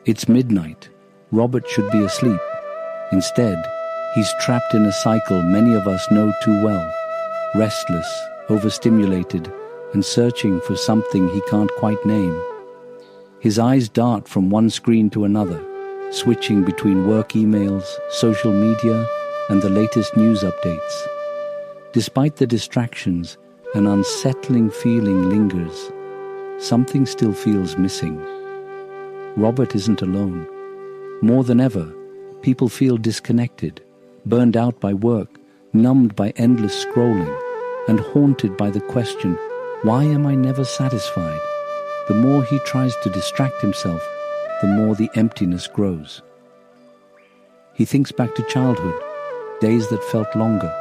It's midnight. Robert should be asleep. Instead, he's trapped in a cycle many of us know too well, restless, overstimulated, and searching for something he can't quite name. His eyes dart from one screen to another, switching between work emails, social media, and the latest news updates. Despite the distractions, an unsettling feeling lingers. Something still feels missing. Robert isn't alone. More than ever, people feel disconnected, burned out by work, numbed by endless scrolling, and haunted by the question, why am I never satisfied? The more he tries to distract himself, the more the emptiness grows. He thinks back to childhood, days that felt longer,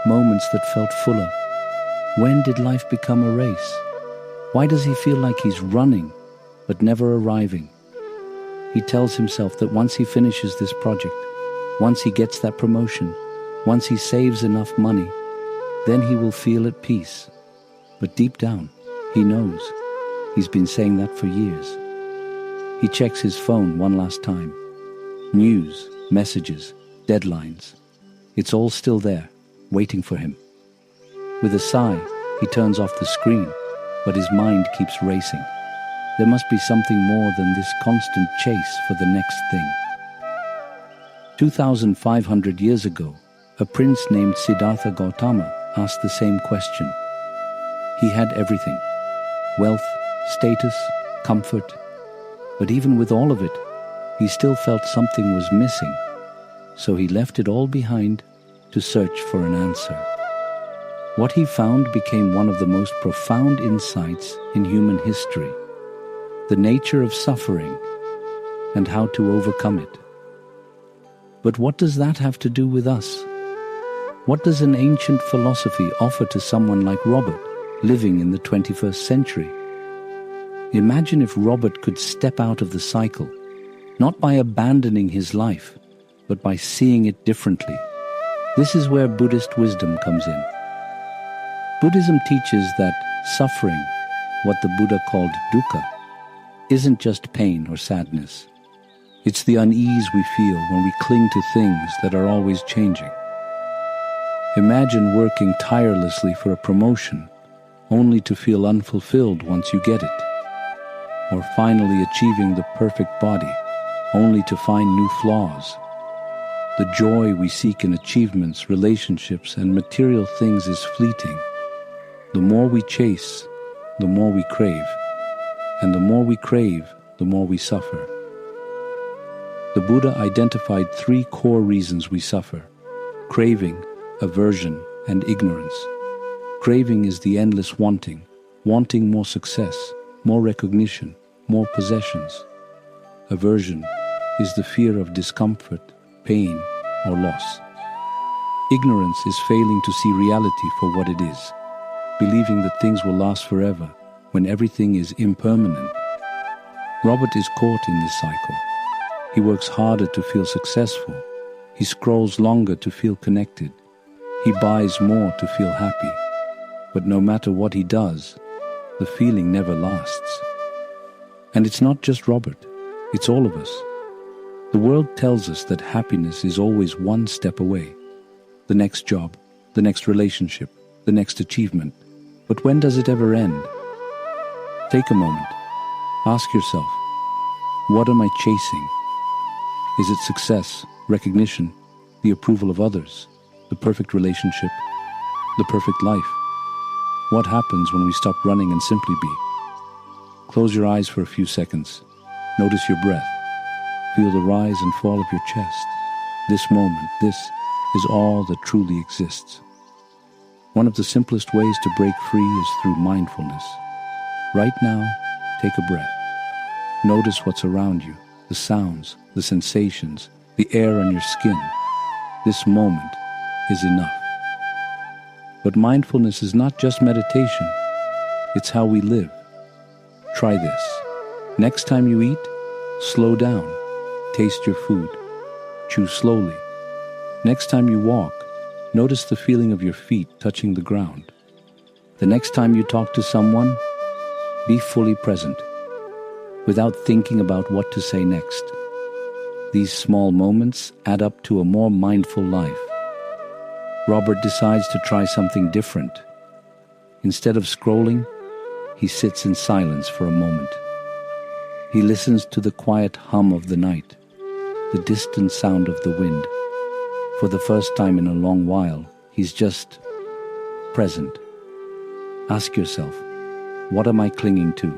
moments that felt fuller. When did life become a race? Why does he feel like he's running, but never arriving? He tells himself that once he finishes this project, once he gets that promotion, once he saves enough money, then he will feel at peace. But deep down, he knows. He's been saying that for years. He checks his phone one last time. News, messages, deadlines. It's all still there, waiting for him. With a sigh, he turns off the screen, but his mind keeps racing. There must be something more than this constant chase for the next thing. 2,500 years ago, a prince named Siddhartha Gautama asked the same question. He had everything: wealth, status, comfort. But even with all of it, he still felt something was missing. So he left it all behind to search for an answer. What he found became one of the most profound insights in human history: the nature of suffering and how to overcome it. But what does that have to do with us? What does an ancient philosophy offer to someone like Robert, living in the 21st century? Imagine if Robert could step out of the cycle, not by abandoning his life, but by seeing it differently. This is where Buddhist wisdom comes in. Buddhism teaches that suffering, what the Buddha called dukkha, isn't just pain or sadness. It's the unease we feel when we cling to things that are always changing. Imagine working tirelessly for a promotion, only to feel unfulfilled once you get it. Or finally achieving the perfect body, only to find new flaws. The joy we seek in achievements, relationships, and material things is fleeting. The more we chase, the more we crave. And the more we crave, the more we suffer. The Buddha identified 3 core reasons we suffer: craving, aversion, and ignorance. Craving is the endless wanting more success, more recognition, more possessions. Aversion is the fear of discomfort, pain, or loss. Ignorance is failing to see reality for what it is, believing that things will last forever when everything is impermanent. Robert is caught in this cycle. He works harder to feel successful. He scrolls longer to feel connected. He buys more to feel happy. But no matter what he does, the feeling never lasts. And it's not just Robert, it's all of us. The world tells us that happiness is always one step away. The next job, the next relationship, the next achievement. But when does it ever end? Take a moment. Ask yourself, what am I chasing? Is it success, recognition, the approval of others, the perfect relationship, the perfect life? What happens when we stop running and simply be? Close your eyes for a few seconds. Notice your breath. Feel the rise and fall of your chest. This moment, this is all that truly exists. One of the simplest ways to break free is through mindfulness. Right now, take a breath. Notice what's around you, the sounds, the sensations, the air on your skin. This moment is enough. But mindfulness is not just meditation. It's how we live. Try this. Next time you eat, slow down. Taste your food. Chew slowly. Next time you walk, notice the feeling of your feet touching the ground. The next time you talk to someone, be fully present, without thinking about what to say next. These small moments add up to a more mindful life. Robert decides to try something different. Instead of scrolling, he sits in silence for a moment. He listens to the quiet hum of the night, the distant sound of the wind. For the first time in a long while, he's just present. Ask yourself, what am I clinging to?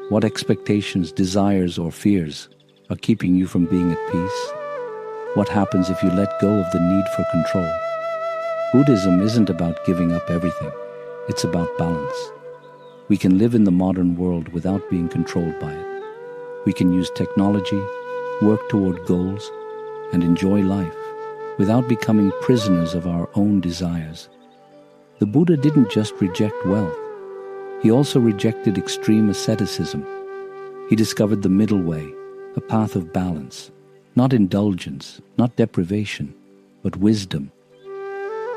What expectations, desires, or fears are keeping you from being at peace? What happens if you let go of the need for control? Buddhism isn't about giving up everything. It's about balance. We can live in the modern world without being controlled by it. We can use technology, work toward goals, and enjoy life without becoming prisoners of our own desires. The Buddha didn't just reject wealth. He also rejected extreme asceticism. He discovered the middle way, a path of balance, not indulgence, not deprivation, but wisdom.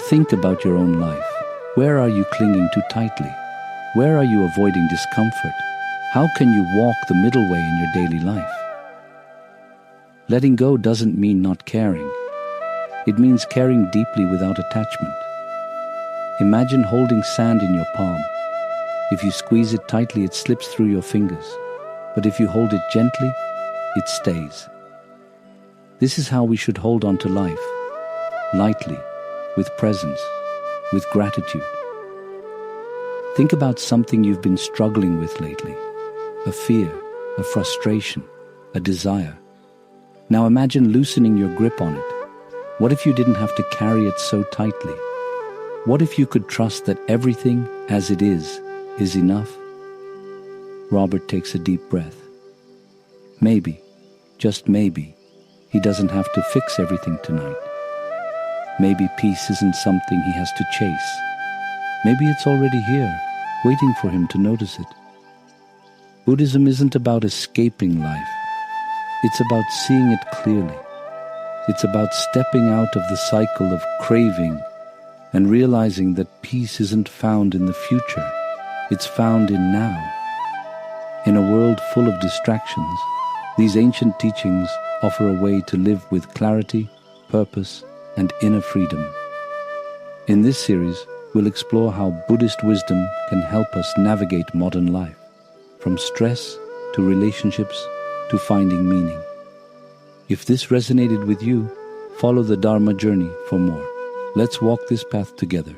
Think about your own life. Where are you clinging too tightly? Where are you avoiding discomfort? How can you walk the middle way in your daily life? Letting go doesn't mean not caring. It means caring deeply without attachment. Imagine holding sand in your palm. If you squeeze it tightly, it slips through your fingers. But if you hold it gently, it stays. This is how we should hold on to life, lightly, with presence, with gratitude. Think about something you've been struggling with lately, a fear, a frustration, a desire. Now imagine loosening your grip on it. What if you didn't have to carry it so tightly? What if you could trust that everything as it is enough? Robert takes a deep breath. Maybe, just maybe, he doesn't have to fix everything tonight. Maybe peace isn't something he has to chase. Maybe it's already here, waiting for him to notice it. Buddhism isn't about escaping life. It's about seeing it clearly. It's about stepping out of the cycle of craving and realizing that peace isn't found in the future. It's found in now. In a world full of distractions, these ancient teachings offer a way to live with clarity, purpose, and inner freedom. In this series, we'll explore how Buddhist wisdom can help us navigate modern life, from stress to relationships to finding meaning. If this resonated with you, follow the Dharma journey for more. Let's walk this path together.